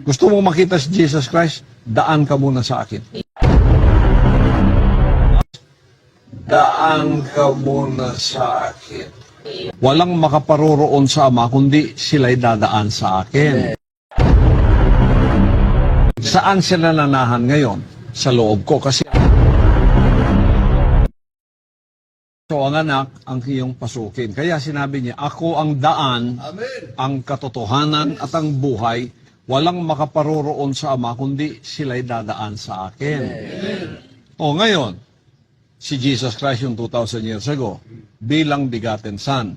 Gusto mo makita si Jesus Christ? Daan ka muna sa akin. Daan ka muna sa akin. Walang makaparoroon sa Ama, kundi sila'y dadaan sa akin. Saan sila nanahan ngayon? Sa loob ko. Kasi so ang anak ang iyong pasukin. Kaya sinabi niya, ako ang daan, ang katotohanan at ang buhay. Walang makaparoroon sa Ama, kundi sila'y dadaan sa akin. O ngayon, si Jesus Christ yung 2,000 years ago, bilang begotten Son.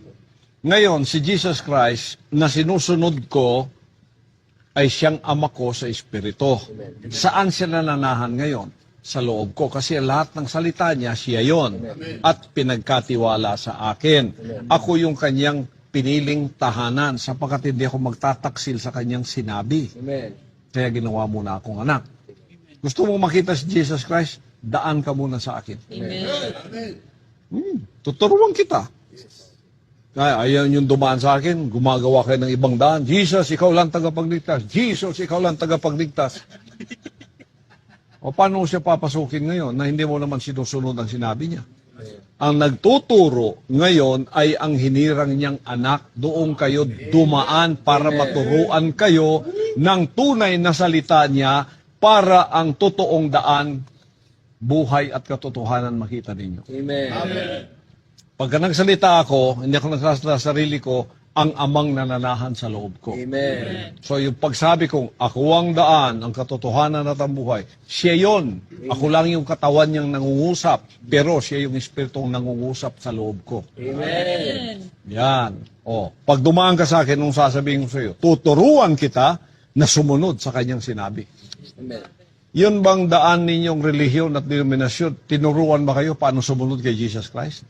Ngayon, si Jesus Christ na sinusunod ko, ay siyang Ama ko sa Espiritu. Saan sila nanahan ngayon? Sa loob ko. Kasi lahat ng salita niya, siya yon. At pinagkatiwala sa akin. Ako yung kanyang piniling tahanan sapagkat hindi ako magtataksil sa kanyang sinabi. Kaya ginawa muna akong anak. Gusto mong makita si Jesus Christ? Daan ka muna sa akin. Tuturuan kita. Kaya ayan yung dumaan sa akin, gumagawa kayo ng ibang daan. Jesus, ikaw lang tagapagligtas. Jesus, ikaw lang tagapagligtas. O paano siya papasukin ngayon na hindi mo naman sinusunod ang sinabi niya? Ang nagtuturo ngayon ay ang hinirang niyang anak. Doon kayo dumaan para maturuan kayo ng tunay na salita niya para ang totoong daan, buhay at katotohanan makita ninyo. Amen. Pagka nagsalita ako, hindi ako nagsasalita sa sarili ko, ang amang nananahan sa loob ko. Amen. So yung pagsabi kong, ako ang daan, ang katotohanan at ang buhay, siya yon. Ako lang yung katawan niyang nangungusap, pero siya yung espiritong nangungusap sa loob ko. Amen. Yan. O, pag dumaan ka sa akin, nung sasabihin ko sa iyo, tuturuan kita na sumunod sa kanyang sinabi. Amen. Yun bang daan ninyong relihiyon at denominasyon? Tinuruan ba kayo paano sumunod kay Jesus Christ?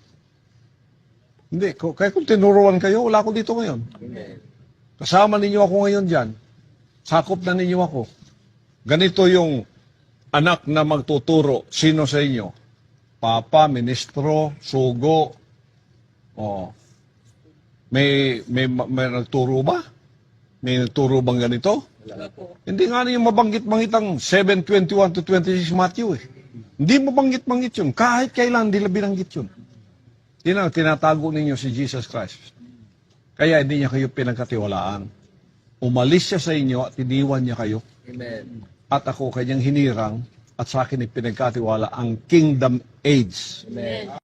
Hindi. Kaya kung tinuruan kayo, wala ako dito ngayon. Amen. Kasama ninyo ako ngayon dyan. Sakop na ninyo ako. Ganito yung anak na magtuturo. Sino sa inyo? Papa, ministro, sugo. Oh. May nagturo ba? May nagturo bang ganito? Wala po. Hindi nga na yung mabanggit-banggit ang 7:21 to 26 Matthew eh. Hindi mabanggit-banggit yun. Kahit kailan, hindi binanggit yun. Yun ang tinatago ninyo si Jesus Christ. Kaya hindi niya kayo pinagkatiwalaan. Umalis siya sa inyo at iniwan niya kayo. Amen. At ako kanyang hinirang at sa akin ipinagkatiwala ang kingdom age. Amen.